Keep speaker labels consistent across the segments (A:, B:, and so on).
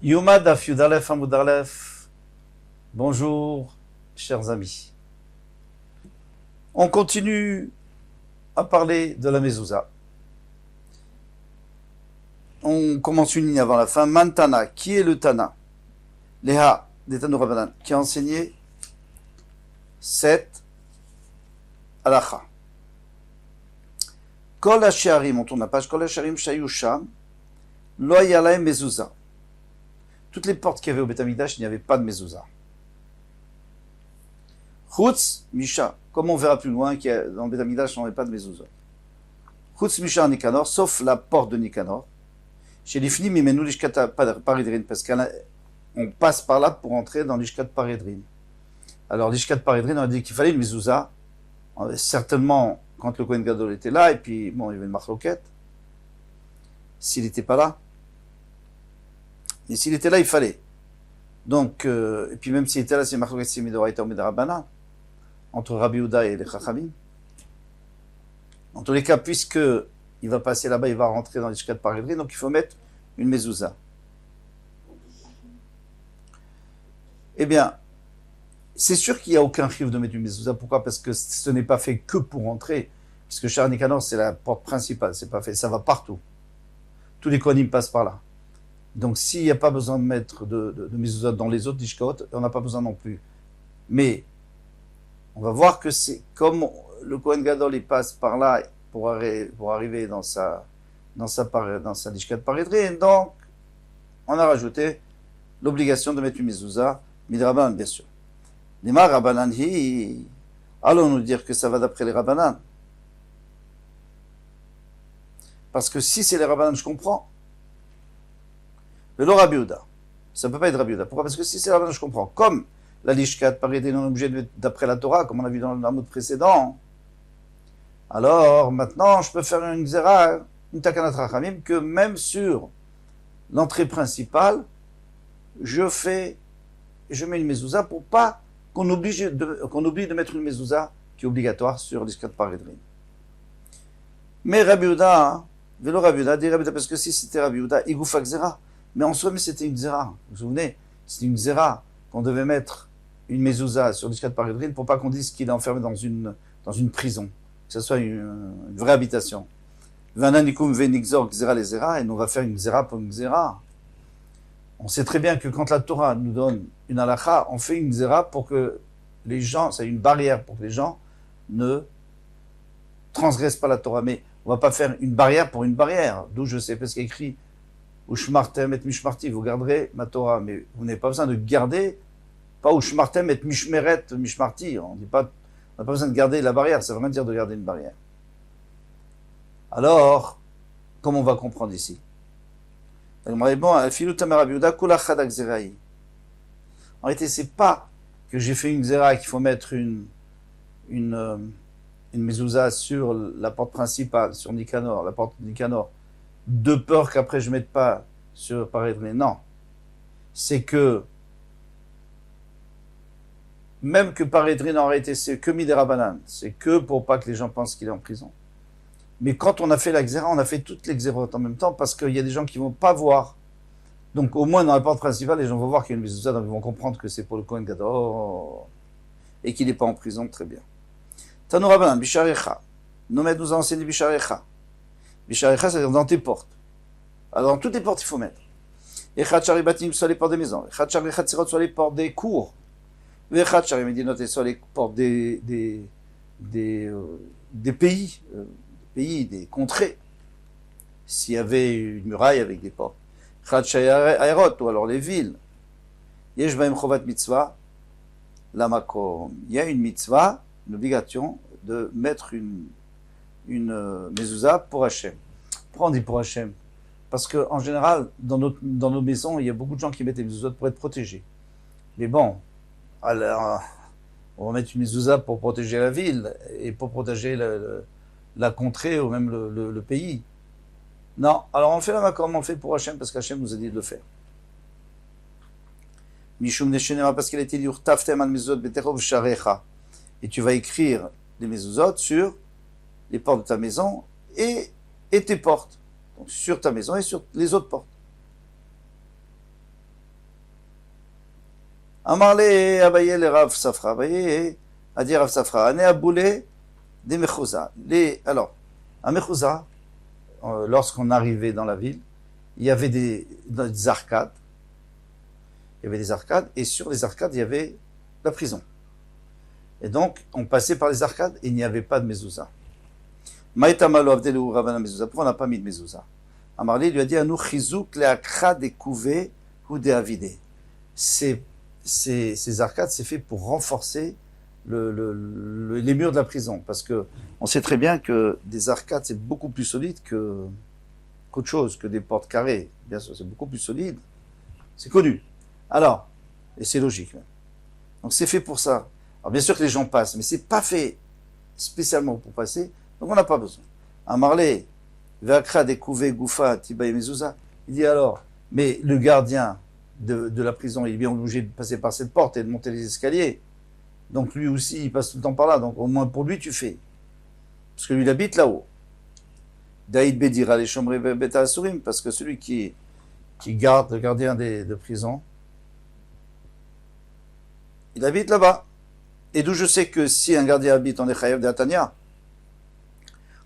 A: Yoma Daf Yudalef Amudalef. Bonjour, chers amis. On continue à parler de la mezouza. On commence une ligne avant la fin. Mantana, qui est le Tana? Léha, des Tanu Rabbanan, qui a enseigné 7 halakha. Kol HaShe'arim, on tourne la page. Kol HaShe'arim Shayu Sham, Lo Haya Lahem Mezouza. Toutes les portes qu'il y avait au Beth Amikdash, il n'y avait pas de mezouza. Chutz Misha, comme on verra plus loin, dans le Beth Amikdash, on n'avait pas de mezouza. Chutz Misha Nikanor, sauf la porte de Nikanor. Chez les Fnim, Mimenu Lishkat Paredrin, parce qu'on passe par là pour entrer dans Lishkat Paredrin. Alors, Lishkat Paredrin, on a dit qu'il fallait une mezouza. Certainement, quand le Kohen Gadol était là, et puis, bon, il y avait une marloquette. S'il n'était pas là. Et s'il était là, il fallait. Donc, et puis même s'il était là, c'est marloquette, c'est Midoraita ou Midarabana, entre Rabbi Houda et les Chachamim. En tous les cas, puisque il va passer là-bas, il va rentrer dans l'Ishkat Paredrin, donc il faut mettre une mezouza. Eh bien, c'est sûr qu'il n'y a aucun chiv de mettre une mezouza. Pourquoi? Parce que ce n'est pas fait que pour entrer, puisque Shar Nikanor, c'est la porte principale, c'est pas fait, ça va partout. Tous les Kohanim passent par là. Donc, s'il n'y a pas besoin de mettre de mezouza dans les autres Lishkot, on n'a pas besoin non plus. Mais, on va voir que c'est comme le Kohen Gadol, il passe par là pour arriver dans sa Lishkat Paredrin. Donc, on a rajouté l'obligation de mettre une mezouza, midrabanan, bien sûr. Nima Rabbanan hi, allons nous dire que ça va d'après les Rabbanan. Parce que si c'est les Rabbanan, je comprends. Mais le Rabbi Houda, ça ne peut pas être Rabbi Houda. Pourquoi? Parce que si c'est les Rabbanan, je comprends. Comme la Lishkat Paredrin, on est obligé de mettre d'après la Torah, comme on a vu dans le mot précédent. Alors, maintenant, je peux faire une Xera, une Takanat Rachamim, que même sur l'entrée principale, je mets une mezouza pour pas qu'on oublie de mettre une mezouza qui est obligatoire sur l'Ishkat Paredrin. Mais Rabbi Houda, Vélo Rabbi Houda, dit Rabbi Houda, parce que si c'était Rabbi Houda, Igoufa Xera. Mais en soi, c'était une Xera. Vous vous souvenez? C'était une Xera qu'on devait mettre une mezouza sur l'Ishkat Paredrin pour pas qu'on dise qu'il est enfermé dans une prison. Que ce soit une vraie habitation. Vananikum venixor Xera les Xera, et on va faire une Xera pour une Xera. On sait très bien que quand la Torah nous donne une halakha, on fait une Xera pour que les gens, c'est une barrière pour que les gens ne transgressent pas la Torah. Mais on va pas faire une barrière pour une barrière. D'où je sais, parce qu'il y a écrit Ushmartem et Mishmarti, vous garderez ma Torah. Mais vous n'avez pas besoin de garder, pas Ushmartem et Mishmeret, Mishmarti. On n'a pas besoin de garder la barrière, ça veut rien dire de garder une barrière. Alors, comment on va comprendre ici? En réalité, c'est pas que j'ai fait une Xera qu'il faut mettre une mezouza sur la porte principale, sur Nikanor, la porte de Nikanor, de peur qu'après je mette pas sur Paredrin. Non. C'est que, même que Paredrin en réalité, c'est que Midirabanan, c'est que pour pas que les gens pensent qu'il est en prison. Mais quand on a fait la Xéra, on a fait toutes les Xérotes en même temps, parce qu'il y a des gens qui vont pas voir. Donc, au moins, dans la porte principale, les gens vont voir qu'il y a une mezouza, donc ils vont comprendre que c'est pour le Kohen Gadol, et qu'il n'est pas en prison, très bien. Tanu Rabbanan, Bisharecha. Nomed nous a enseigné Bisharecha. Bisharecha, c'est-à-dire dans tes portes. Alors, dans toutes les portes, il faut mettre. Echad Sharibatim, soit les portes des maisons. Echad Sharichatzirot, soit les portes des cours. Echad Sharimedinot, soit les portes des pays, des contrées. S'il y avait une muraille avec des portes. Echad Shayarot, ou alors les villes. Yesh Bahem Chovat Mitzvah, Lamakom. Il y a une mitzvah, une obligation de mettre une mezouza pour Hachem. Pourquoi on dit pour Hachem? Parce qu'en général, dans nos maisons, il y a beaucoup de gens qui mettent des mezuzot pour être protégés. Mais bon, alors, on va mettre une mezouza pour protéger la ville et pour protéger la contrée ou même le pays. Non, alors on fait la makom, on le fait pour Hachem parce qu'Hachem nous a dit de le faire. Mishum Neshenera, parce qu'il a été dit Taftem al mezuzot beterov sharecha. Et tu vas écrire les mezuzot sur les portes de ta maison et tes portes. Donc sur ta maison et sur les autres portes. Amarle Abaye le Rav Safra. Abaye a dit Rav Safra. Ane aboulé des mechouza. Alors, à mechouza, lorsqu'on arrivait dans la ville, il y avait des arcades. Il y avait des arcades, et sur les arcades, il y avait la prison. Et donc, on passait par les arcades, et il n'y avait pas de mezouza. Maïtamalo avdelu ravana mezouza. Pourquoi on n'a pas mis de mezouza? Amarli lui a dit, Anou chizouk leakra de kouvé ou de avidé. Ces arcades, c'est fait pour renforcer les murs de la prison. Parce que on sait très bien que des arcades, c'est beaucoup plus solide qu'autre chose, que des portes carrées. Bien sûr, c'est beaucoup plus solide. C'est connu. Alors, et c'est logique. Donc c'est fait pour ça. Alors bien sûr que les gens passent, mais c'est pas fait spécialement pour passer, donc on n'a pas besoin. Amarle, Vakra découvé Goufa, Tibaye Mezouza, il dit alors, mais le gardien de la prison, il est bien obligé de passer par cette porte et de monter les escaliers. Donc lui aussi, il passe tout le temps par là, donc au moins pour lui tu fais. Parce que lui, il habite là-haut. Daïd Bedira, les Shomrei Beta Asurim, parce que celui qui garde, le gardien de prison, il habite là-bas. Et d'où je sais que si un gardien habite en Echayev de Atania,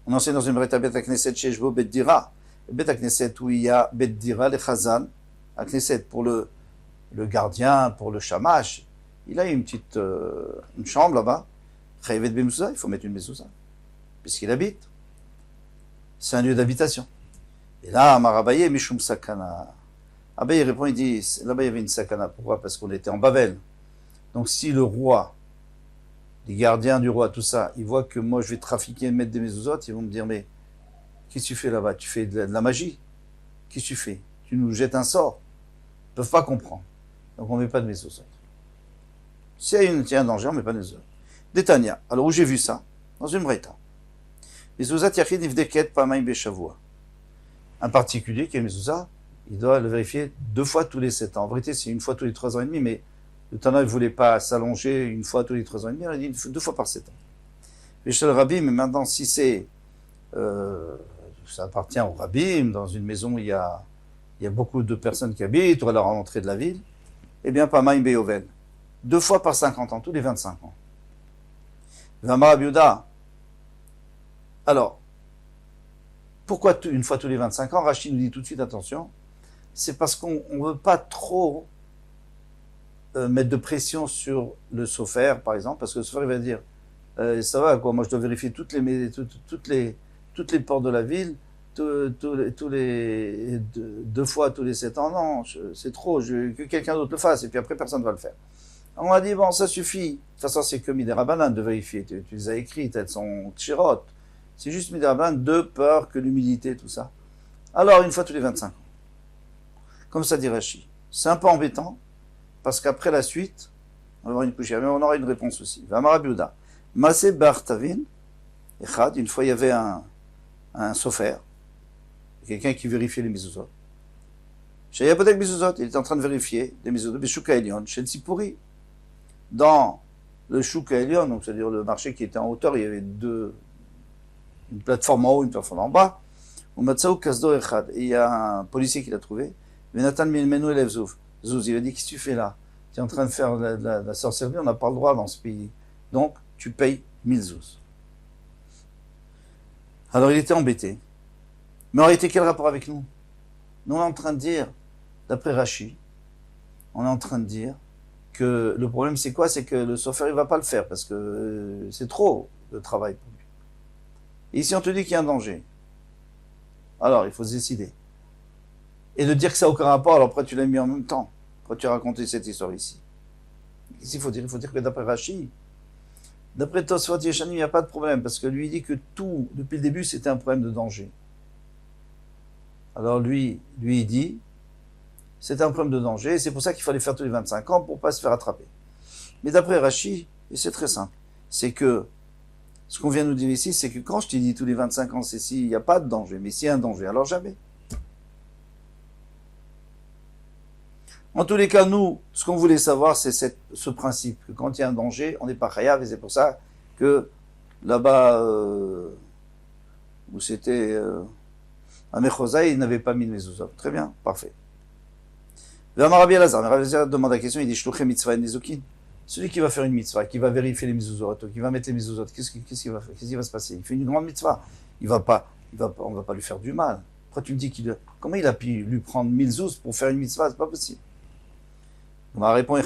A: on enseigne dans une breta Bet Knesset chez Jbo Bet Dira, Bet Knesset où il y a Bet Dira, les Chazan, à Knesset pour le gardien, pour le shamash, il a une petite une chambre là-bas, Chayevet Ben Mezouza, il faut mettre une mezouza, puisqu'il habite. C'est un lieu d'habitation. Et là, Marabaye, Mishum Sakana. Abaye répond, il dit, là-bas il y avait une sakana. Pourquoi? Parce qu'on était en Babel. Donc si le roi, les gardiens du roi, tout ça, ils voient que moi je vais trafiquer et mettre des mezuzot, ils vont me dire, mais qu'est-ce que tu fais là-bas? Tu fais de la magie? Qu'est-ce que tu fais? Tu nous jettes un sort? Ils ne peuvent pas comprendre. Donc on ne met pas de mezuzot. S'il y a un danger, on ne met pas de mezuzot. Détania. Alors où j'ai vu ça? Dans une breita. Mezuzat yachid nivdeket pamaim beshavua. Un particulier qui est mezuzah, il doit le vérifier 2 fois tous les 7 ans. En vérité, c'est 1 fois tous les 3 ans et demi, mais le Tana ne voulait pas s'allonger 1 fois tous les 3 ans et demi, il a dit 2 fois par 7 ans. Michel Rabbi, mais maintenant, si ça appartient au Rabbi, dans une maison où il y a beaucoup de personnes qui habitent, ou à la rentrée de la ville, eh bien, pas Maïm Beyovel. 2 fois par 50 ans, tous les 25 ans. Vamara Biuda. Alors, pourquoi 1 fois tous les 25 ans? Rachid nous dit tout de suite, attention, c'est parce qu'on ne veut pas trop mettre de pression sur le sofer, par exemple, parce que le sofer, il va dire, ça va, quoi, moi je dois vérifier toutes les portes de la ville, tous les 2 fois tous les 7 ans, non, c'est trop, que quelqu'un d'autre le fasse, et puis après personne ne va le faire. On a dit, bon, ça suffit, de toute façon c'est que Midera Banan de vérifier, tu les as écrites, elles sont tchirotes, c'est juste Midera Banan de peur que l'humidité, tout ça. Alors, 1 fois tous les 25 ans. Comme ça dit Rashi. C'est un peu embêtant, parce qu'après la suite, on va avoir une couche, mais on aura une réponse aussi. Vamara Biuda. Masé Bar Tavin, Echad, une fois il y avait un sofer, quelqu'un qui vérifiait les mezuzot. Chez Yapotek mezuzot, il était en train de vérifier les mezuzot, mais Shouka Elion, chez Tzipuri. Dans le Shouka Elion, donc c'est-à-dire le marché qui était en hauteur, il y avait une plateforme en haut, une plateforme en bas. Umatsaou Kasdo Echad. Et il y a un policier qui l'a trouvé. Venatan Milmenu Elev Zouz. Zouz, il a dit, qu'est-ce que tu fais là? Tu es en train de faire la sorcellerie, on n'a pas le droit dans ce pays. Donc, tu payes 1000 zouz. Alors, il était embêté. Mais en réalité, quel rapport avec nous? Nous, on est en train de dire, d'après Rashi, on est en train de dire que le problème, c'est quoi? C'est que le sofer, il ne va pas le faire, parce que c'est trop de travail pour lui. Et ici, on te dit qu'il y a un danger. Alors, il faut se décider. Et de dire que ça n'a aucun rapport, alors après tu l'as mis en même temps. Pourquoi tu as raconté cette histoire ici? Ici, il faut dire que d'après Rashi, d'après Tosfot Yeshanim, il n'y a pas de problème, parce que lui, il dit que tout, depuis le début, c'était un problème de danger. Alors lui, il dit, c'était un problème de danger, et c'est pour ça qu'il fallait faire tous les 25 ans pour ne pas se faire attraper. Mais d'après Rashi, et c'est très simple, c'est que, ce qu'on vient nous dire ici, c'est que quand je t'ai dit tous les 25 ans, c'est s'il n'y a pas de danger, mais s'il y a un danger, alors jamais. En tous les cas, nous, ce qu'on voulait savoir, c'est ce principe, que quand il y a un danger, on n'est pas chayav, et c'est pour ça que là-bas, où c'était à Mechosa, il n'avait pas mis de mezuzot. Très bien, parfait. Rabbi Elazar demande la question, il dit Shluchem mitzvah en nizukin. Celui qui va faire une mitzvah, qui va vérifier les mezuzot, qui va mettre les mezuzot, qu'est-ce qui va se passer? Il fait une grande mitzvah. On va pas lui faire du mal. Pourquoi tu me dis comment il a pu lui prendre 1000 zouz pour faire une mitzvah? C'est pas possible. On va répondre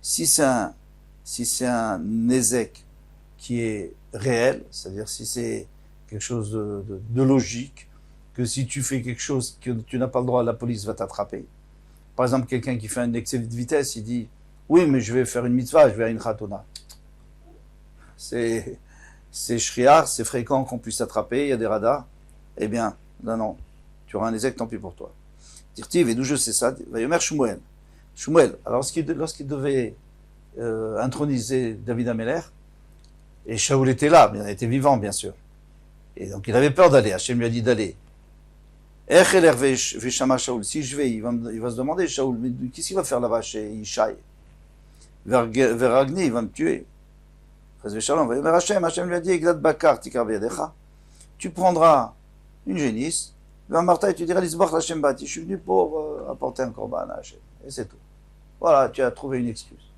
A: si c'est un nezek qui est réel, c'est-à-dire si c'est quelque chose de logique, que si tu fais quelque chose que tu n'as pas le droit, la police va t'attraper. Par exemple, quelqu'un qui fait un excès de vitesse, il dit oui, mais je vais faire une mitzvah, je vais à une khatona. C'est shriar, c'est fréquent qu'on puisse t'attraper, il y a des radars. Eh bien, non, tu auras un nezek, tant pis pour toi. Dirtiv, et d'où je sais ça, va yomer Shmuel. Shmuel, alors lorsqu'il devait introniser David Ameller, et Shaoul était là, mais il était vivant, bien sûr. Et donc il avait peur d'aller, Hachem lui a dit d'aller. Shaoul, si je vais, il va se demander, Shaoul, mais qu'est-ce qu'il va faire là-bas chez Ishaï? Veragni, il va me tuer. Hachem lui a dit, Eglad Bakar, Tikar Veyadecha. Tu prendras une génisse, Martha, et tu diras, Lisbach Hachem Bati, je suis venu pour apporter un korban à Hachem. Et c'est tout. Voilà, tu as trouvé une excuse.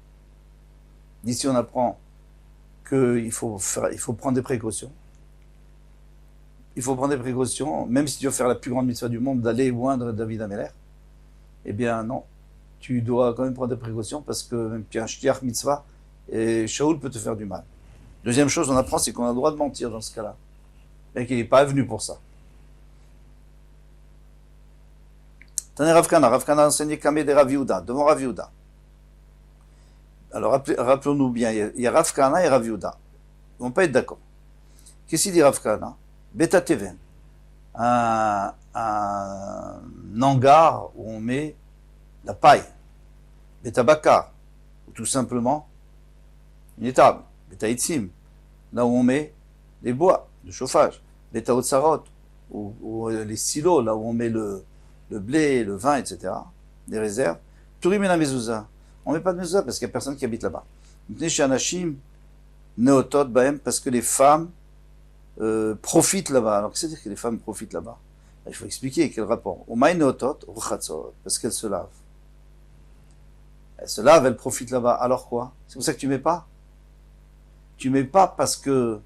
A: D'ici, on apprend qu'il faut prendre des précautions. Il faut prendre des précautions, même si tu veux faire la plus grande mitzvah du monde, d'aller oindre David Ameller. Eh bien, non. Tu dois quand même prendre des précautions parce que même tu as un shtiach mitzvah et Shaoul peut te faire du mal. Deuxième chose, on apprend, c'est qu'on a le droit de mentir dans ce cas-là. Et qu'il n'est pas venu pour ça. Tane Rav Kana a enseigné Kamé de Rav Yehuda, devant Rav Yehuda. Alors, rappelons-nous bien, il y a Rav Kana et Rav Yehuda. Ils ne vont pas être d'accord. Qu'est-ce qu'il dit Rav Kana? Beta Teven, un hangar où on met la paille. Beta Bakar, ou tout simplement une étable. Beta Itzim, là où on met les bois de chauffage. Beta Otsarot, ou les silos, là où on met le blé, le vin, etc. Des réserves. Turim et la mezouza. On ne met pas de mezouza parce qu'il n'y a personne qui habite là-bas. Chez Anashim, Neotot, Bahem, parce que les femmes profitent là-bas. Alors, qu'est-ce que c'est que les femmes profitent là-bas? Il faut expliquer quel rapport. Parce qu'elles se lavent. Elles se lavent, elles profitent là-bas. Alors quoi? C'est pour ça que tu mets pas? Tu mets pas parce que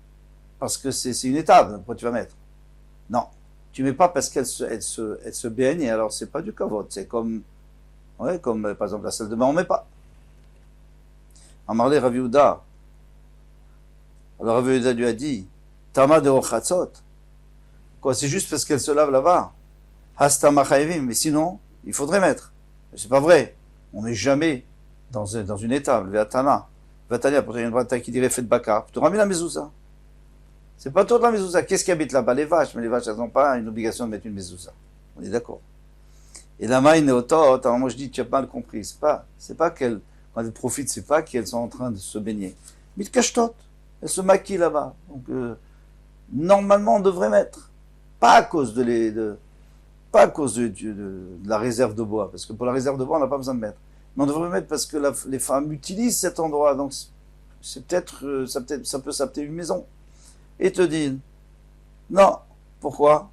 A: c'est une étable. Pourquoi tu vas mettre? Non. Tu mets pas parce qu'elles se baignent et alors c'est pas du kavod. C'est comme par exemple la salle de bain, on met pas. Amarle Rav Yehuda. Alors Rav Yehuda lui a dit Tama de Ochatzot. Quoi, c'est juste parce qu'elle se lave là-bas. Hastama Chayvim. Mais sinon, il faudrait mettre. Mais c'est pas vrai. On met jamais dans une étable. Ve'atana. Ve'atania, pour une brata qui dirait fait de bakar. Tu auras mis la mezouza. C'est pas toute la mezouza. Qu'est-ce qui habite là-bas? Les vaches. Mais les vaches, elles n'ont pas une obligation de mettre une mezouza. On est d'accord. Et la main néotot, alors moi je dis, tu as mal compris. C'est pas qu'elles, quand elles profitent, c'est pas qu'elles sont en train de se baigner. Mais le cachetot. Elles se maquillent là-bas. Donc, normalement, on devrait mettre. Pas à cause pas à cause de la réserve de bois. Parce que pour la réserve de bois, on n'a pas besoin de mettre. Mais on devrait mettre parce que les femmes utilisent cet endroit. Donc, c'est peut-être, ça peut s'appeler une maison. Et te disent, non. Pourquoi?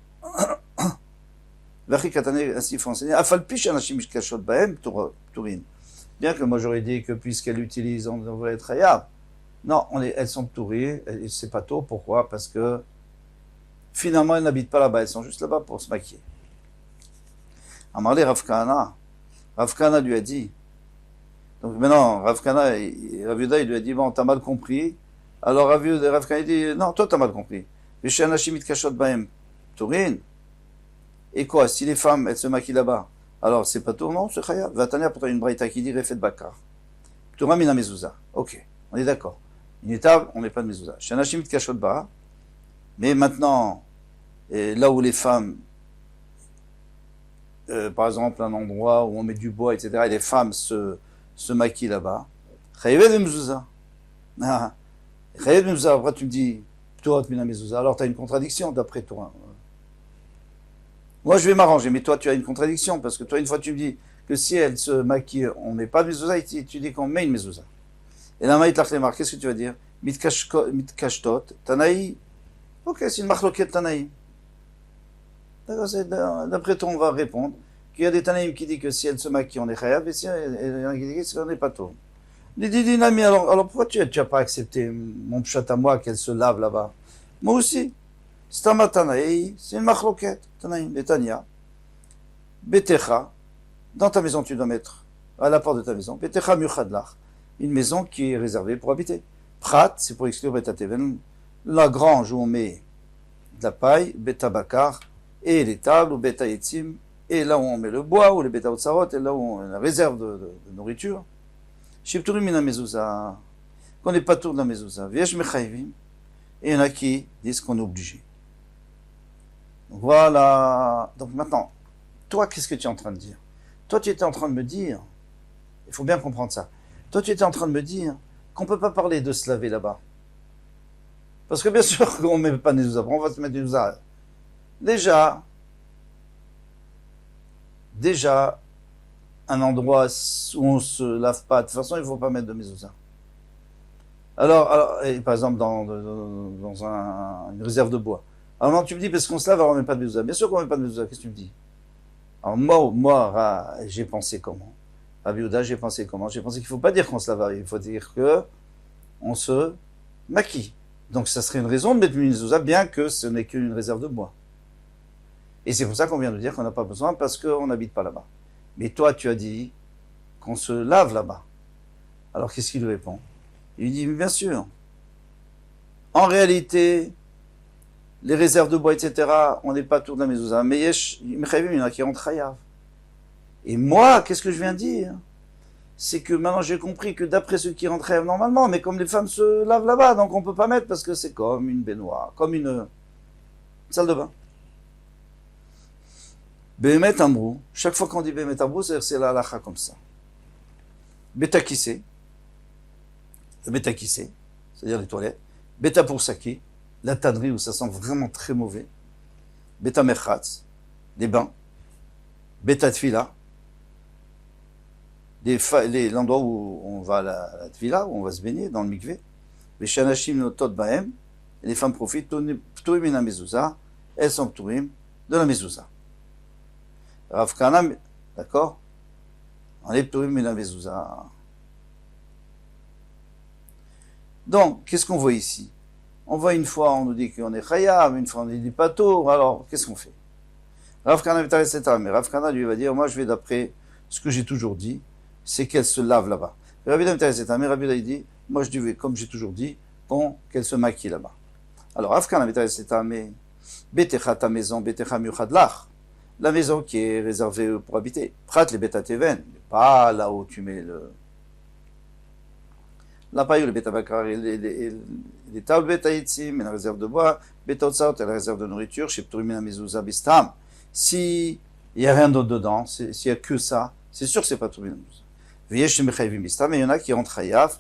A: Ainsi, il faut enseigner. Bien que moi j'aurais dit que puisqu'elles l'utilisent, on devrait être hayab. Non, elles sont tourées, et c'est pas tôt. Pourquoi? Parce que finalement elles n'habitent pas là-bas, elles sont juste là-bas pour se maquiller. Amarle Rav Kana lui a dit. Donc maintenant, Rav Yehuda, il lui a dit, bon, t'as mal compris. Alors Rav Kana dit, non, toi t'as mal compris. Et quoi, si les femmes, elles se maquillent là-bas, alors c'est pas tout, non, c'est khayab. Vatania, pourtant une braïta qui dit refet de bakar. Torah mina mezouza. Ok, on est d'accord. Une étable, on met pas de mezouza. Shanashim mit kashot ba. Mais maintenant, là où les femmes, par exemple, un endroit où on met du bois, etc., et les femmes se maquillent là-bas, chayavet de mezouza. Chayavet de mezouza. Après, tu me dis, Torah mina mezouza. Alors, tu as une contradiction d'après toi. Moi, je vais m'arranger, mais toi, tu as une contradiction, parce que toi, une fois, tu me dis que si elle se maquille, on ne met pas de mezouza, et tu dis qu'on met une mezouza. Et la maït l'achlemar, qu'est-ce que tu vas dire? Mitkashtot, Tanaï. Ok, c'est une marloquette Tanaï. D'accord, d'après toi, on va répondre qu'il y a des Tanaïm qui disent que si elle se maquille, on est chayav, et si il y en a qui disent qu'on n'est pas tôt. Il dit, Nami, alors pourquoi tu n'as pas accepté mon pchat à moi qu'elle se lave là-bas? Moi aussi. C'est un matanaï, c'est une machloket, Tanaïm, Betania. Betecha, dans ta maison, tu dois mettre, à la porte de ta maison, Betecha muchadlach, une maison qui est réservée pour habiter. Prat, c'est pour exclure Betateven, la grange où on met de la paille, Betabakar, et les tables, ou Betayetzim, et là où on met le bois, ou les Betaotsarot, et là où on a la réserve de nourriture. Shipturim mina mezouza, qu'on n'est pas tour de la mezouza. Viesh mechayvim, et il y en a qui disent qu'on est obligé. Donc voilà. Donc maintenant, toi, qu'est-ce que tu es en train de dire? Toi, tu étais en train de me dire, il faut bien comprendre ça, toi, tu étais en train de me dire qu'on ne peut pas parler de se laver là-bas. Parce que bien sûr qu'on ne met pas de mezouza, on va se mettre des mezouza. Déjà, un endroit où on ne se lave pas, de toute façon, il ne faut pas mettre de mezouza. Alors et par exemple, dans une réserve de bois. Alors non, tu me dis, parce qu'on se lave, alors on ne met pas de mezouza. Bien sûr qu'on ne met pas de mezouza, qu'est-ce que tu me dis? Alors moi, j'ai pensé comment? Rabbi Yehuda, j'ai pensé comment? J'ai pensé qu'il ne faut pas dire qu'on se lave, il faut dire qu'on se maquille. Donc ça serait une raison de mettre une mezouza, bien que ce n'est qu'une réserve de bois. Et c'est pour ça qu'on vient de dire qu'on n'a pas besoin, parce qu'on n'habite pas là-bas. Mais toi, tu as dit qu'on se lave là-bas. Alors qu'est-ce qu'il lui répond? Il dit, bien sûr. En réalité, les réserves de bois, etc., on n'est pas autour de la mezouza. Mais il y en a qui rentrent chayav. Et moi, qu'est-ce que je viens de dire? C'est que maintenant j'ai compris que d'après ceux qui rentrent chayav normalement, mais comme les femmes se lavent là-bas, donc on ne peut pas mettre parce que c'est comme une baignoire, comme une salle de bain. Behemet Amrou, chaque fois qu'on dit Behemet Amrou, c'est la halacha comme ça. Betakissé, le betakissé, c'est-à-dire les toilettes. Beta pour saki, la tannerie où ça sent vraiment très mauvais. Beta merchatz, des bains. Beta tfila, l'endroit où on va à la tfila, où on va se baigner, dans le mikvé. Beshanashim notot bahem, les femmes profitent, pturim min mezouza, elles sont pturim de la mezouza. Rav Kana, d'accord? On est pturim min mezouza. Donc, qu'est-ce qu'on voit ici? On voit une fois, on nous dit qu'on est chayav, une fois on dit pas tôt, alors qu'est-ce qu'on fait? Rav Kana, mais Rav Kana lui va dire, moi je vais d'après ce que j'ai toujours dit, c'est qu'elle se lave là-bas. Rabbi Yehuda dit, moi je dis, comme j'ai toujours dit, qu'elle se maquille là-bas. Alors, Rav Kana, mais betecha ta maison, betecha miuchadlach, la maison qui est réservée pour habiter. Prat les betateven, pas là où tu mets la paille, le betabakar, les tables betaïtzim, la réserve de bois, betaotsat, la réserve de nourriture, chez Pturimina mezouza bistam. Si il n'y a rien d'autre dedans, s'il n'y a que ça, c'est sûr que c'est pas Pturimina mezouza. Viesh mechayvim bistam, et il y en a qui rentrent chayav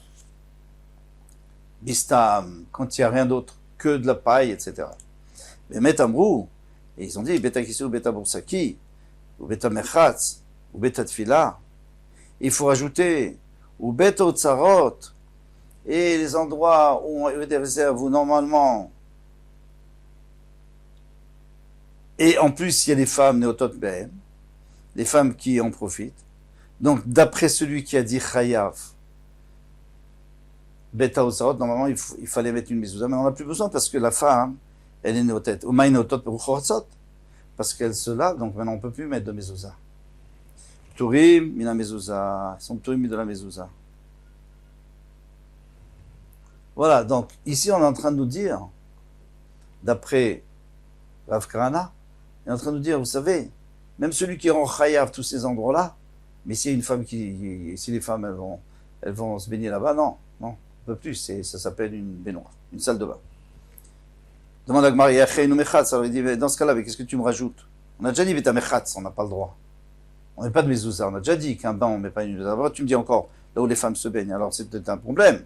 A: bistam, quand il n'y a rien d'autre que de la paille, etc. Mais metamrou, et ils ont dit betakissu ou betabursaki, ou betamerchatz, ou betatfila. Il faut ajouter ou betaotsarot, et les endroits où on a des réserves où normalement, et en plus il y a les femmes néotot behem, les femmes qui en profitent. Donc d'après celui qui a dit chayav, beta osarot, normalement il fallait mettre une mezouza, mais on n'a plus besoin parce que la femme, elle est néotet, ou maï néotot ruchotzot, parce qu'elle se lave, donc maintenant on ne peut plus mettre de mezouza. Pturim mina mezouza, ils sont pturim de la mezouza. Voilà, donc ici on est en train de nous dire, d'après Rav Kana, il est en train de nous dire, vous savez, même celui qui rend chayav tous ces endroits-là, mais s'il y a une femme si les femmes elles vont se baigner là-bas, non, on ne peut plus, ça s'appelle une baignoire, une salle de bain. Demande à Gmar, alors il dit, mais dans ce cas-là, qu'est-ce que tu me rajoutes? On a déjà dit betamechatz, on n'a pas le droit. On n'est pas de mezouza, on a déjà dit qu'un bain on ne met pas une mezouza. Tu me dis encore, là où les femmes se baignent, alors c'est peut-être un problème.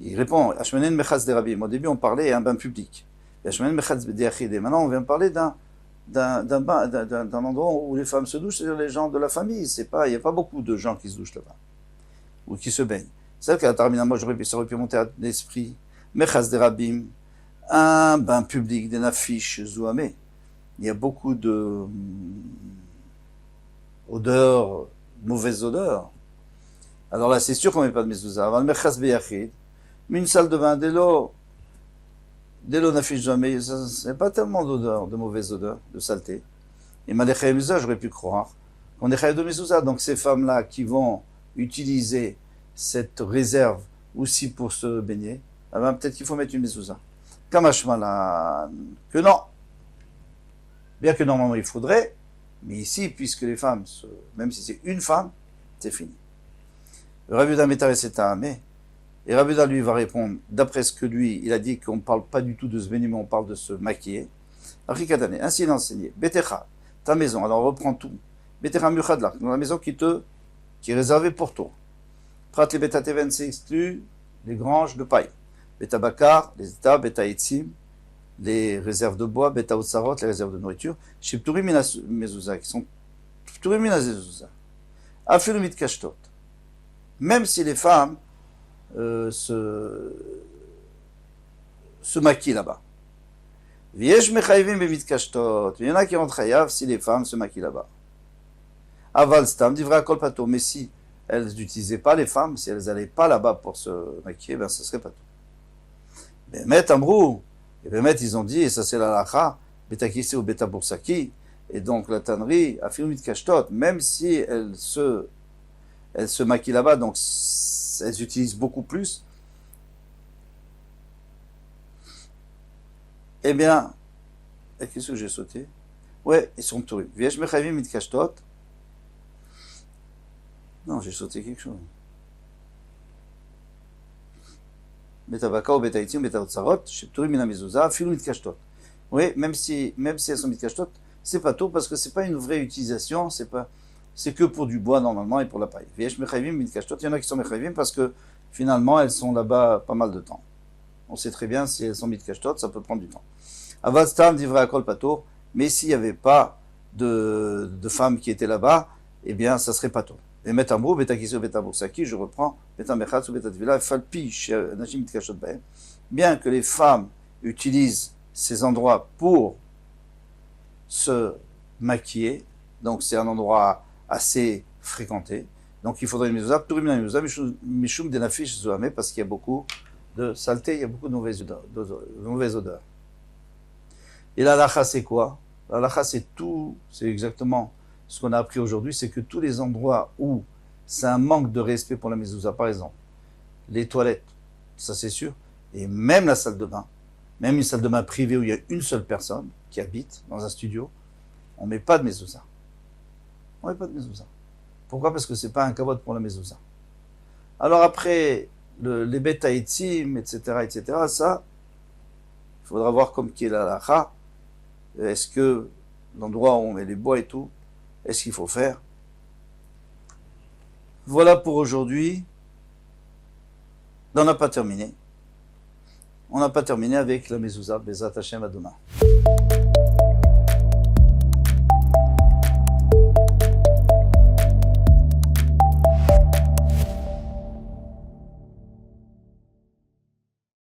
A: Il répond, Ashmenen mechatz de rabim. Au début, on parlait un bain public. Ashmenen mechatz de achide. Maintenant, on vient parler d'un endroit où les femmes se douchent, c'est-à-dire les gens de la famille. Il n'y a pas beaucoup de gens qui se douchent là-bas. Ou qui se baignent. C'est vrai qu'à Tarmina, moi, ça aurait pu monter à l'esprit. Mechatz de rabim. Un bain public, des nafiches, zouamé. Il y a beaucoup de odeur, mauvaise odeur, alors là, c'est sûr qu'on met pas de mezouza. Avant le merchas beyachid, mais une salle de bain, dès l'eau n'affiche jamais, c'est pas tellement d'odeur, de mauvaise odeur, de saleté. Et Malechayim mezouza, j'aurais pu croire qu'on est chayav de mezouza. Donc ces femmes-là qui vont utiliser cette réserve aussi pour se baigner, eh ben, peut-être qu'il faut mettre une mezouza. Kamashmalan, que non. Bien que normalement il faudrait, mais ici, puisque les femmes, même si c'est une femme, c'est fini. Rabbi Yehuda Metar et Amé, et Rabbi Yehuda lui va répondre, d'après ce que lui, il a dit qu'on ne parle pas du tout de se baigner, mais on parle de se maquiller. Rikadane, ainsi il a enseigné, Betecha, ta maison, alors on reprend tout. Betecha Muchadlach, dans la maison qui est réservée pour toi. Prat les Betateven, c'est exclu les granges de paille. Betabakar, les états, Betaitzim, les réserves de bois, Beta Otsarot, les réserves de nourriture, Shipturim Mezouza, qui sont Shipturim Mezouza. Afilumit Kashtot. Même si les femmes se maquillent là-bas. Viesh mechayvim bemit kashtot. Il y en a qui ont chayav si les femmes se maquillent là-bas. Aval stam divra kol pato. Mais si elles n'utilisaient pas les femmes, si elles n'allaient pas là-bas pour se maquiller, ben ce serait pas tout. Bemet amrou. Et Bemet ils ont dit, et ça c'est la lacha, betakisi ou beta boursaki. Et donc la tannerie, afilumit kashtot, même si elles se maquillent là-bas, donc elles utilisent beaucoup plus. Eh bien, qu'est-ce que j'ai sauté? Ouais, ils sont touris. Viesh mechavim mit kashtot. Non, j'ai sauté quelque chose. Betabaka ou betaitim, betaotsarot, shepturi mina mezouza, filu mit kashtot. Oui, même si elles sont mit kashtot, c'est pas tout parce que c'est pas une vraie utilisation, c'est que pour du bois normalement et pour la paille. Viesh mechavim mit kashtot, il y en a qui sont mechavim parce que finalement elles sont là-bas pas mal de temps. On sait très bien si elles sont mit kashtot, ça peut prendre du temps. Avastam divrei akol patour, mais s'il n'y avait pas de femmes qui étaient là-bas, eh bien ça serait pas tôt. Et metamrou, betakiso, betaboursaki, je reprends, betamechatsu, betatvila, falpi, nashim mit kashtot bahem. Bien que les femmes utilisent ces endroits pour se maquiller, donc c'est un endroit assez fréquenté, donc il faudrait une mezouza, pturim la mezouza, mishum denafish zoamé, parce qu'il y a beaucoup de saleté, il y a beaucoup de mauvaises odeurs. Et la lacha, c'est quoi? La lacha, c'est tout, c'est exactement ce qu'on a appris aujourd'hui, c'est que tous les endroits où c'est un manque de respect pour la mezouza, par exemple, les toilettes, ça c'est sûr, et même la salle de bain, même une salle de bain privée où il y a une seule personne qui habite dans un studio, on ne met pas de mezouza. On ne met pas de mezouza. Pourquoi? Parce que ce n'est pas un kavod pour la mezouza. Alors après, les bêtes haïtim, etc., ça, il faudra voir comme qui est la lacha. Est-ce que l'endroit où on met les bois et tout, est-ce qu'il faut faire? Voilà pour aujourd'hui. On n'a pas terminé. On n'a pas terminé avec la mezouza, Bezat Hashem à demain.